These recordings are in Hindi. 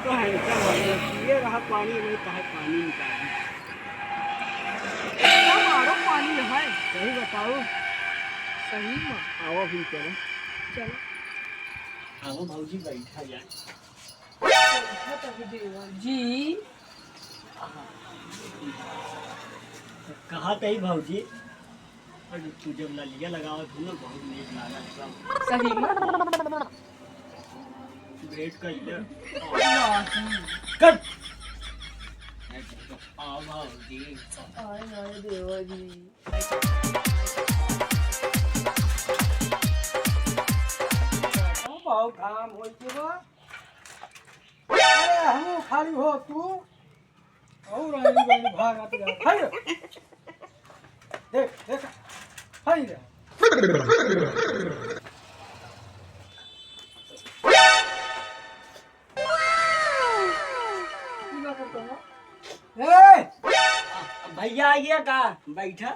तो हैंडसम है, ये रहा पानी नहीं कहा पानी निकाली। क्या मारो पानी है सही बताओ। सही में। आओ फिर चलो। चलो आओ भाजी बैठा जाए। जी कहा कही भाजी तू जब ललिया लगाओ तू ना बहुत नीक लागत सही में वेट कर ले। नहीं। कट आओ भाजी। आय देवा जी बहुत काम हो बा। अरे हम खाली हो तू और आनी बनी भागत जा हाय देख देख हाय रे ए भैया आइए का बैठा।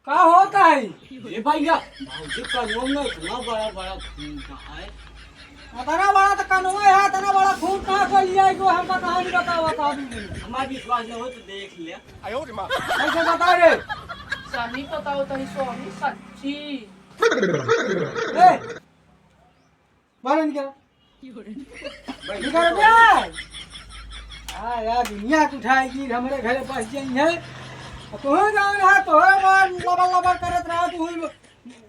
का होता है ये भैया भाजी का मुंह में इतना बड़ा बड़ा खून कहा है। इतना बड़ा तो कनवा है इतना बड़ा खून कहाँ से लिया है जो हमका कहानी बताओ बता दी हमारा विश्वास न हो तो देख ले। कैसे बता रे सही बताओ तनी स्वामी सच्ची ए बाहर निकल निकल बे आ यार दुनिया को उठाएगी हमारे घर पास जाई है तो हो जान है तो मार लबर लबर करत रहा तू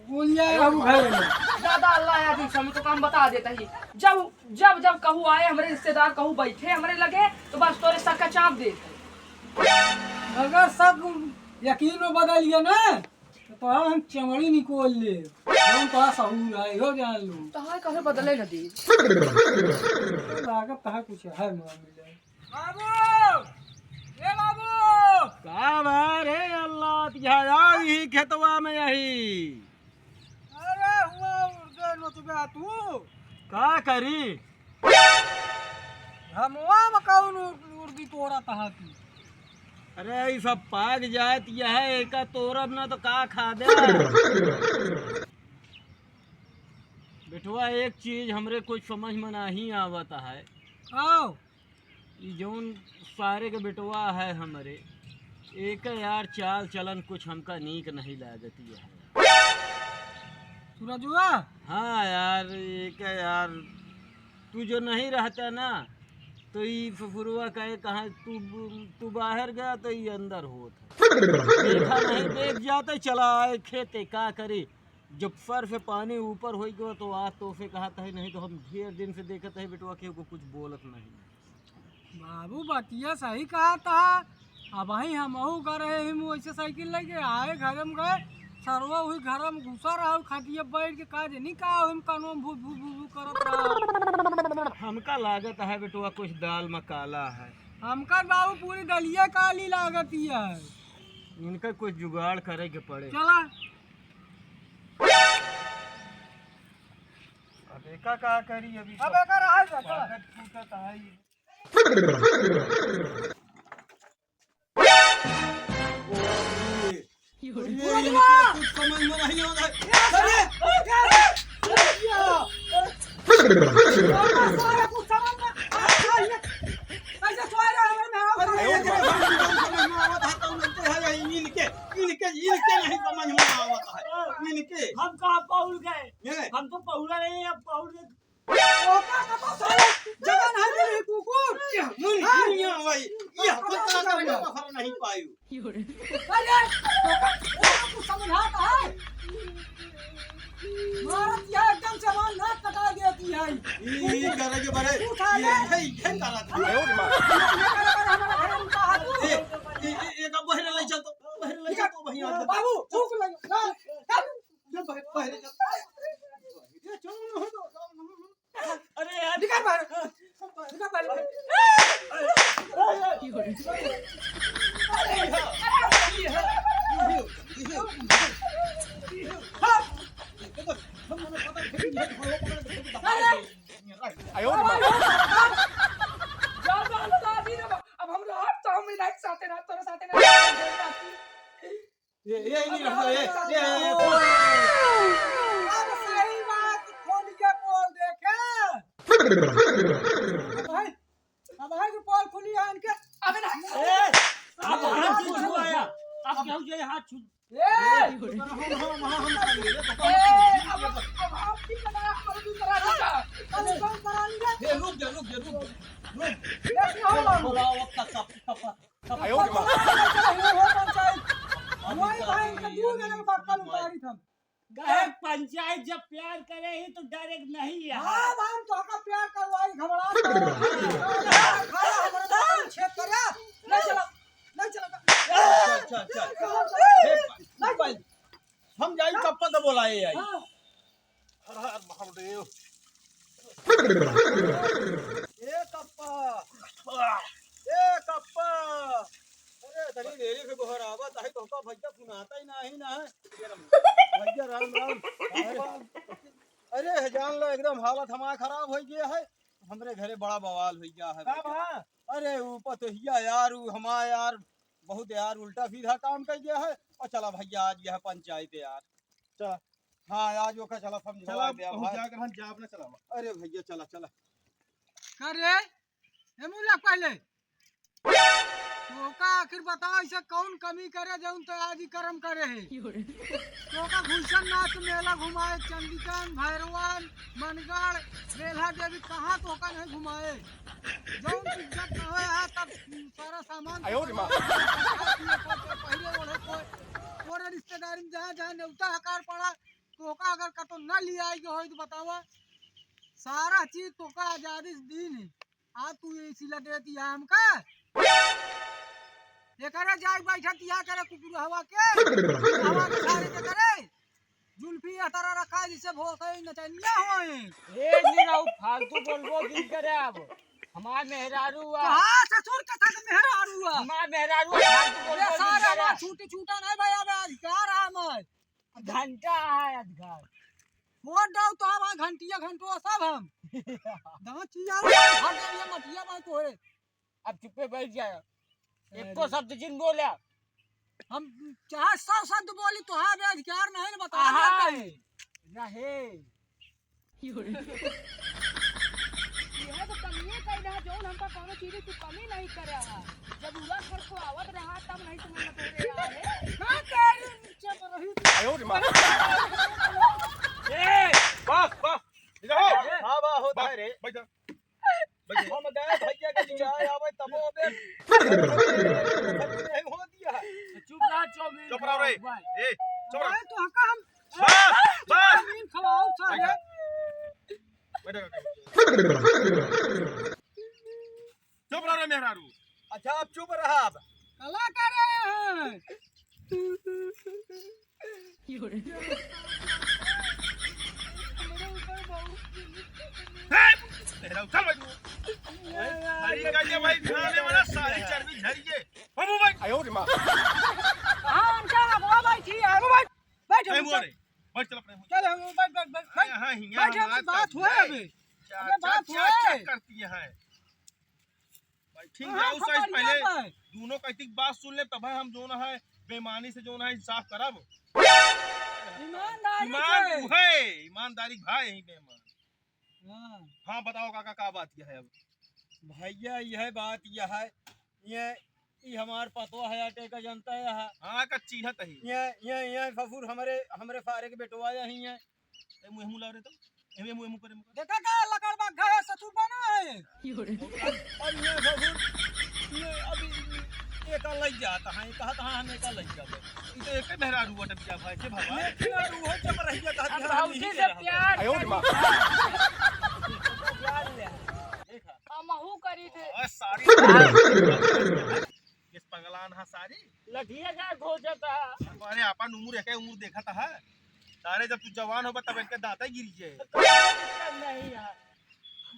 बोलिया हम घर में ज्यादा अल्लाह या दी समय तो काम बता देता ही जब जब जब कहूँ आए हमारे रिश्तेदार कहूँ बैठे हमारे लगे तो बस तोरे सक का चाप दे। अगर सब यकीन में बदल गया ना तो हम चमड़ी निकोल ले हम तो सहूर है हो जान लो तहां कहे बदले न दी लागत तहा कुछ है मामले बाबू ए बाबू का रे अल्लाह तिहाया ही खेतवा में यही अरे हुआ उर्दे नतबा तू का करी। हमवा मकाउन उर्दी तोरा तहा तू अरे ये सब पाक जात यह एक तोरब ना तो का खा दे। बेटवा एक चीज हमरे कुछ समझ में नहीं आवता है। आओ ये जौन सारे के बेटवा है हमरे एक यार चाल चलन कुछ हमका नीक नहीं लागती है। सूरजुआ हाँ यार एक यार तू जो नहीं रहता ना तो ये फुफुरुआ कहे कहाँ तू बाहर गया तो ये अंदर होता देखा नहीं देख जाते चला आए खेते का करे। जब सर से पानी ऊपर हो गया तो आज तो उसे कहा था नहीं तो हम ढेर दिन से देखते है बेटवा के कुछ बोलत नहीं। बाबू बतिया सही कहा था अब वही हम कर रहे हम वैसे साइकिल लेके आए घर में गए सरवा हुई घर में घुसा रहा खाटिया बैठ के काज नहीं कहा हम कानों भू भू भू भू करत रहा हमका लागत है बेटवा कुछ दाल में काला है। हमका बाबू पूरी दलिया काली लागती है इनका कुछ जुगाड़ करे के पड़े। चला अब एका का करी अभी अब एक रहा है चला फूटत है ये। कुछ समझ में नहीं आ हम कहाँ पहुँच गए। हम तो पहुँचा नहीं अब पहुँच गए। जगन है मेरे कुकुर नहीं पायु अरे कुछ समझाता है मारत यह एकदम सामान ना कटा देती है ये करे के बड़े ये करा ये का बहरे ले चल तो भैया बाबू भूख लगी चल बहरे चल। ये चलो हो दो अरे यार निकाल बाहर निकाल बाहर अब हम रात तो हम नहीं साथे रात तोरे साथे ना ये नहीं रहा ये अब सही बात खोल के बोल देखे भाई खुली है इनके। अबे ना आप हाथ क्यों छुआया? आप क्यों ये हाथ छू? ए अब आपकी बना हमारे भी करा दूंगा। कल कौन करा लिया? रुक जा। लेकिन हो बोला वक्त तक आयो रे मां। हमारे भाई का दूर जाने का पक्का उतारी थम। गए पंचायत जब प्यार करे ही तो डायरेक्ट नहीं है। हां हम तो का प्यार करवाई घबरा खाया हमारे तो छेद करा। नहीं चला। हम जाई कप्पा तो बोलाए आई। हां हर हर महादेव। ए कप्पा अरे तरी रेली के बहर आवा ताही तो का भैया सुनाता ही नहीं ना भैया राम अरे जान लो एकदम हालत हमारा खराब हो गया है। हमरे घरे बड़ा बवाल हो गया है। अरे ऊपर तो हिया यार हमारा यार बहुत यार उल्टा सीधा काम कर गया है। और चला भैया आज यह पंचायत यार चला। हाँ आज वो का चला समझा दिया जाकर हम जाब ना चला। अरे भैया चला करे एमुला पहले तो का आखिर बताओ ऐसा कौन कमी करे जौन तो आज ही कर्म करे है। तो का गुलशन नाथ मेला घुमाए चंडीगढ़ भैरवान मनगढ़ बेल्हा देवी कहाँ तो का नहीं घुमाए जौन इज्जत न होए है तब सारा सामान आयो रे मां पहले ओढ़े कोई रिश्तेदारी में जहाँ न्योता हकार पड़ा तो का अगर कतो न ले आएगी हो तो बतावा सारा चीज तो का आजादी दिन है। आज तू ये सिला देती है हमका ये करे जाई बैठा तिया करे कुकुर हवा के सारे के करे जुल्फी अतरा रखा जिसे भोसै नचनिया होए। ए नीराउ फालतू बोलबो दिन करे अब हमार मेहरारू आ। हां ससुर के साथ मेहरारू आ। हमार मेहरारू फालतू बोलबो दिन सारा करे। बात छूटा नहीं भाई अब अधिकार है मैं घंटा है अधिकार। वोट दो तो हम घंटो सब हम दांतिया हटिया मटिया में तो है। अब चुप्पे बैठ जाए एको शब्द जिन बोला हम चाहे 100 शब्द बोली तो हाँ अधिकार नहीं न बता रहे। यह तो कमिए कह रहा जो हमका कोनो चीज तू कमी नहीं कर रहा। जब उला घर को आवत रहा तब नहीं तुम बता रहे है ना तेरी नीचे पर रही आयो रे मां। ए बस इधर हां बा होता है रे बैठ हम गए भैया के चाय आवे तब अबे नहीं हो दिया। चुप रहो रे ए चुप रहो तो हका हम बस नींद खवाओ सारे चुप रहो रे मेहरारू। अच्छा आप चुप रहा अब कला कर रहे हैं। मेहरारू चल भाई हरी गाड़ी भाई खाने वाला सारी चर्बी झरिए हम भाई आयो रे मां। हां हम चला बाबा भाई ठीक है बैठ बैठ हम रे बैठ चल अपने चल हम बैठ हां हिया हमारी बात हुए अबे बात क्या हुए करती है भाई ठीक है उस साइड पहले दोनों कहती बात सुन ले तब हम दोनों है बेईमानी से जो ना इंसाफ करब। ईमानदारी भाई यही बेईमान। हाँ बताओ काका का बात यह है। अब भैया यह बात यह है ये हमार पतवा है आटे का जनता है। हाँ का चिन्हत है ये फफूर हमरे फारे के बेटवा ही है। मुंह मुला रे तो एमे मुंह करे देखा का लकड़ बा घरे ससुर बना है और ये फफूर ये अभी ये का लग जाता है कहत हां हमें का लग जाता ये तो एक मेहरारू अटक जा भाई के भगवान मेहरारू हो चप रही है कहत भौजी से प्यार आयो रे मां प्यार ले देखा हमहू करी थे सारी किस पंगलान हा सारी लठिया जा घो जाता। अरे अपन उम्र है उम्र देखा था सारे जब तू जवान होगा तब इनके दांत गिर जाए नहीं यार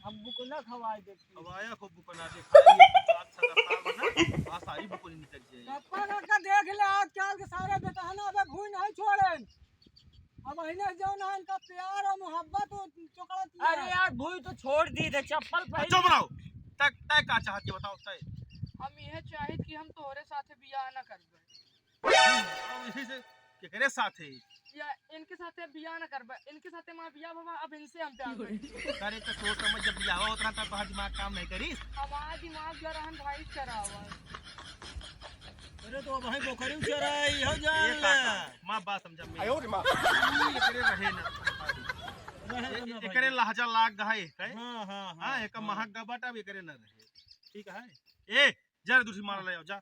हम बुकना खवाए देती खवाया को बुकना दे खाए सारी बुकनी निकल जाए। पापा का देख ले आज कल के सारे बेटहना अबे भूई नहीं छोड़े। अब इन्हें जो ना इनका प्यार और मोहब्बत चोकड़ती है। अरे यार भूई तो छोड़ दी थे चप्पल पहन चुप रहो तक तय का चाहत के बताओ तय हम यह चाहत कि हम तोहरे साथे बियाह ना करबे। इसी से केकरे साथे भैया इनके साथे बियाह न करबा, इनके साथे मां बियाह बाबा, अब इनसे हम प्यार करें। करे तो सोच समझ जब बियाह होता था तो दिमाग काम नहीं करीस। हमारा दिमाग जरा भाई चरावा। अरे तो भाई बोखरी चराई हो ये जान ले काका मां बात समझ में एकरे रहे ना एकरे लहजा लाग गए है। हां हां हां एक महक गबट अब एकरे न रहे। ठीक है ए जरा दूसरी मार ले आओ जा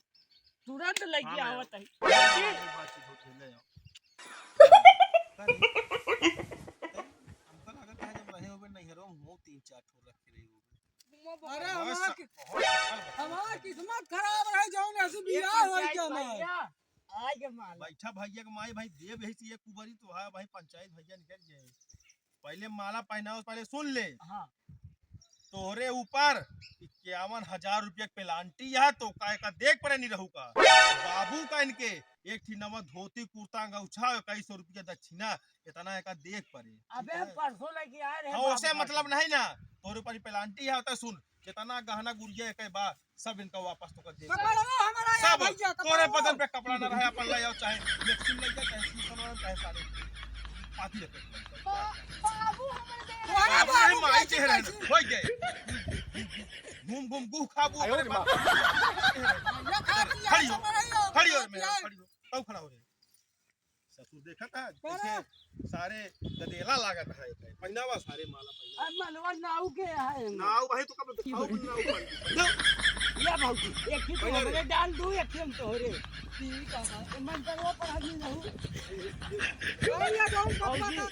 तुरंत लेके हाँ, आवत है। बातचीत होती है ले आओ हमको लगता है जब रहे होगे नहीं रो मुंह 3-4 ठोर रख के रही होगे। अरे बहुत हमारा किस्मत खराब रहे जौन ऐसे बियाह होई के हमार। आगे माल बैठा भैया के माई भाई देव है ये कुबरी तो है भाई पंचायत भैया निकल जाए। पहले माला पहनाओ पहले सुन ले। हाँ तोहरे ऊपर 51,000 रुपया पेलांटी है तो काय का देख पड़े नहीं रहू का बाबू का इनके एक थी नवा धोती कुर्ता गौछा 2100 रुपया दक्षिणा इतना एक देख पड़े। अबे परसों लेके आए रहे। हाँ उसे मतलब नहीं ना तोहरे ऊपर पेलांटी है तो सुन जितना गहना गुड़िया एक बा सब इनका वापस तो कर दे कपड़वा हमारा या सब भैया तोरे बदन पे कपड़ा ना रहे अपन ले जाओ चाहे मैक्सिम ले जाओ चाहे सूट चाहे साड़ी पाती रखे बाबू हमारे दे तोहरा बाबू बाबू माई कैसे चेहरे कैसे? हो गए घूम घूम गुह खाबू ये खाती है खड़ी हो हमारा या खड़ी हो भैया। मेरा खड़ी हो तब खड़ा हो रे ससुर देखा था जैसे सारे गदेला लागत है पहनावा सारे माला पहना मनवा नाव के है नाव भाई तो कब दिखाओ नाव पर या भाऊजी एक ही तो हमरे डाल दू एक ही हम तोहरे ठीक है मन करवा पर आदमी रहू भैया जौन कपड़ा का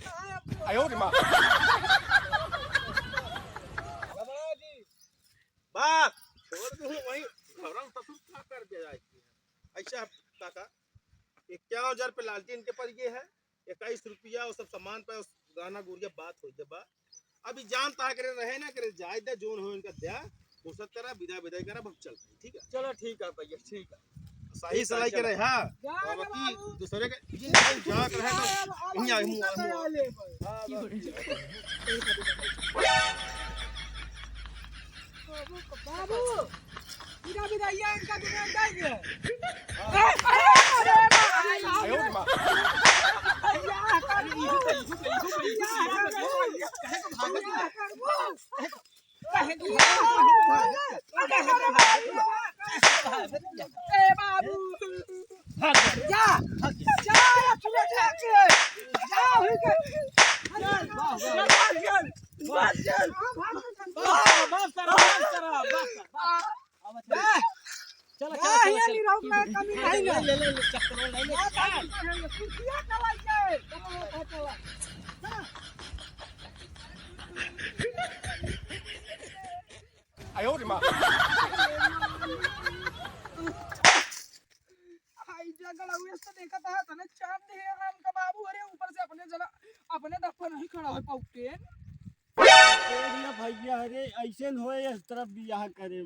कहाँ है बात छोड़ दो वही घरन ससुर क्या कर के जाए ऐसा काका 51,000 पे लालटी इनके पर ये है 21 रुपया और सब सामान पे गाना गुड़िया बात हो जब अभी जानता है करे रहे ना करे जाए दे जोन हो इनका दया फुर्सत करा विदाई करा अब चल ठीक है चलो ठीक है भैया ठीक है सही सलाई करे हां बाकी दूसरे के ये जांच रहे ना यहीं आई मुंह बाबू पूरा विदाइया इनका दुकान जाएंगे चलो कमी नहीं ले ले चक्कर ले ले कुर्सियां चलाइए आई जगह हुए तो देखा था तने चांद है हम का बाबू अरे ऊपर से अपने जना अपने दफा नहीं खड़ा हो पाउते भैया अरे ऐसे होए इस तरफ बियाह करे